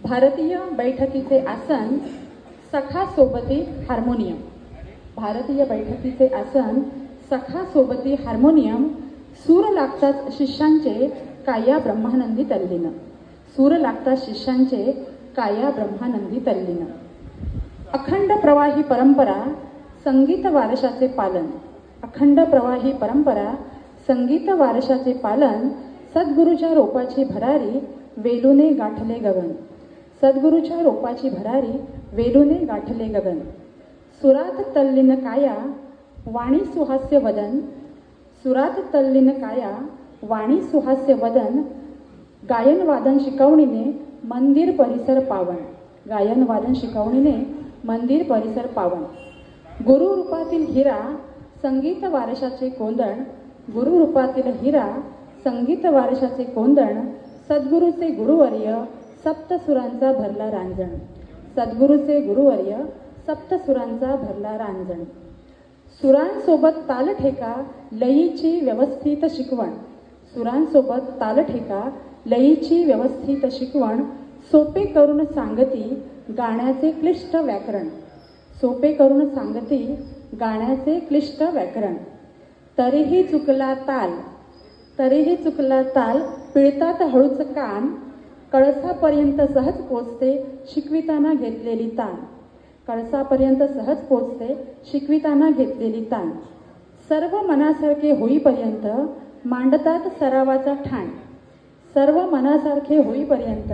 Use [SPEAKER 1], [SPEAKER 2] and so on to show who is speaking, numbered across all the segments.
[SPEAKER 1] भारतीय बैठकीचे आसन सखा सोबती हार्मोनियम. भारतीय बैठकीचे आसन सखा सोबती हार्मोनियम. सूर लागतात शिष्यांचे काया ब्रह्मानंदी तल्लीन. सूर लागतात शिष्यांचे काया ब्रह्मानंदी तल्लीन. अखंड प्रवाही परंपरा संगीत वारशाचे पालन. अखंड प्रवाही परंपरा संगीत वारशाचे पालन. सद्गुरूच्या रोपाची भरारी वेलूने गाठले गगन. सद्गुरूच्या रोपाची भरारी वेलूने गाठले गगन. सुरात तल्लीन काया वाणी सुहास्य वदन. सुरात तल्लीन काया वाणी सुहास्य वदन. गायन वादन शिकवणीने मंदिर परिसर पावन. गायन वादन शिकवणीने मंदिर परिसर पावन. गुरु रूपातील हिरा संगीत वारशाचे कोंदण. गुरु रूपातील हिरा संगीत वारशाचे कोंदण. सद्गुरूचे गुरुवर्य सप्तसुरांचा भरला रांजण. सद्गुरूचे गुरुवर्य सप्तसुरांचा भरला रांजण. सुरांसोबत तालठेका लयीची व्यवस्थित शिकवण. सुरांसोबत तालठेका लयीची व्यवस्थित शिकवण. सोपे करून सांगती गाण्याचे क्लिष्ट व्याकरण. सोपे करून सांगती गाण्याचे क्लिष्ट व्याकरण. तरीही चुकला ताल. तरीही चुकला ताल पिळतात हळूच कान. कळसापर्यंत सहज पोचते शिकविताना घेतलेली ताण. कळसापर्यंत सहज पोचते शिकविताना घेतलेली ताण. सर्व मनासारखे होईपर्यंत मांडतात सरावाचा ठाण. सर्व मनासारखे होईपर्यंत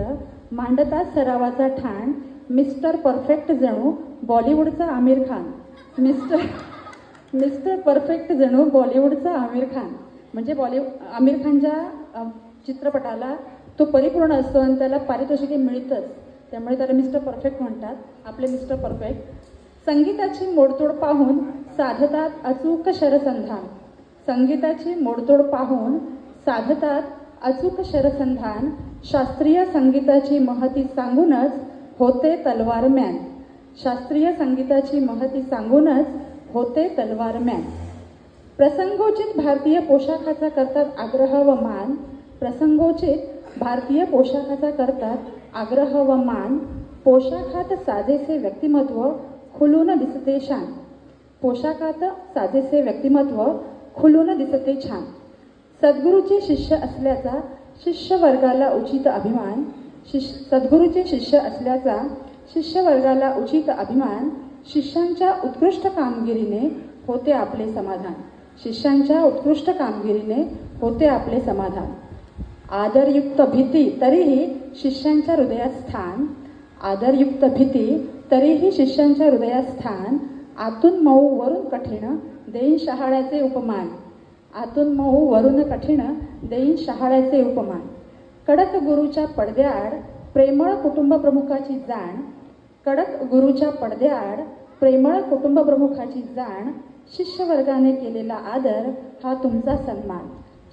[SPEAKER 1] मांडतात सरावाचा ठाण. मिस्टर परफेक्ट जणू बॉलिवूडचा आमिर खान. मिस्टर परफेक्ट जणू बॉलिवूडचा आमिर खान. म्हणजे आमिर खानच्या चित्रपटाला तो परिपूर्ण असतो आणि त्याला पारितोषिके मिळतंच, त्यामुळे त्याला मिस्टर परफेक्ट म्हणतात. आपले मिस्टर परफेक्ट. संगीताची मोडतोड पाहून साधतात अचूक शरसंधान. संगीताची मोडतोड पाहून साधतात अचूक शरसंधान. शास्त्रीय संगीताची महती सांगूनच होते तलवार म्यान. शास्त्रीय संगीताची महती सांगूनच होते तलवार म्यान. प्रसंगोचित भारतीय पोशाखाचा करतात आग्रह व मान. प्रसंगोचित भारतीय पोशाखाचा करतात आग्रह व मान. पोशाखात साजेसे व्यक्तिमत्व खुलून दिसते शान. पोशाखात साजेसे व्यक्तिमत्व खुलून दिसते छान. सद्गुरूचे शिष्य असल्याचा शिष्य वर्गाला उचित अभिमान. सद्गुरूचे शिष्य असल्याचा शिष्य वर्गाला उचित अभिमान. शिष्यांच्या उत्कृष्ट कामगिरीने होते आपले समाधान. शिष्यांच्या उत्कृष्ट कामगिरीने होते आपले समाधान. आदरयुक्त भीती तरीही शिष्यांच्या हृदयात स्थान. आदरयुक्त भीती तरीही शिष्यांच्या हृदयात स्थान. आतून मऊ वरून कठीण देईन शहाळ्याचे उपमान. आतून मऊ वरून कठीण देईन शहाळ्याचे उपमान. कडक गुरुच्या पडद्याआड प्रेमळ कुटुंब प्रमुखाची जाण. कडक गुरुच्या पडद्याआड प्रेमळ कुटुंब प्रमुखाची जाण. शिष्यवर्गाने केलेला आदर हा तुमचा सन्मान.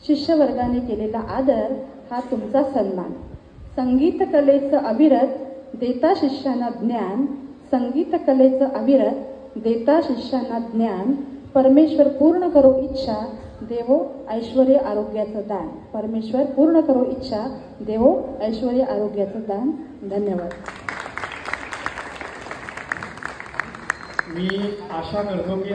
[SPEAKER 1] शिष्यवर्गाने केलेला आदर हा तुमचा सन्मान. संगीत कलेचं अविरत देता शिष्यांना ज्ञान. संगीत कलेचं अविरत देता शिष्यांना ज्ञान. परमेश्वर पूर्ण करो इच्छा देवो ऐश्वर्य आरोग्याचं दान. परमेश्वर पूर्ण करो इच्छा देवो ऐश्वर्य आरोग्याचं दान. धन्यवाद.
[SPEAKER 2] मी आशा करतो की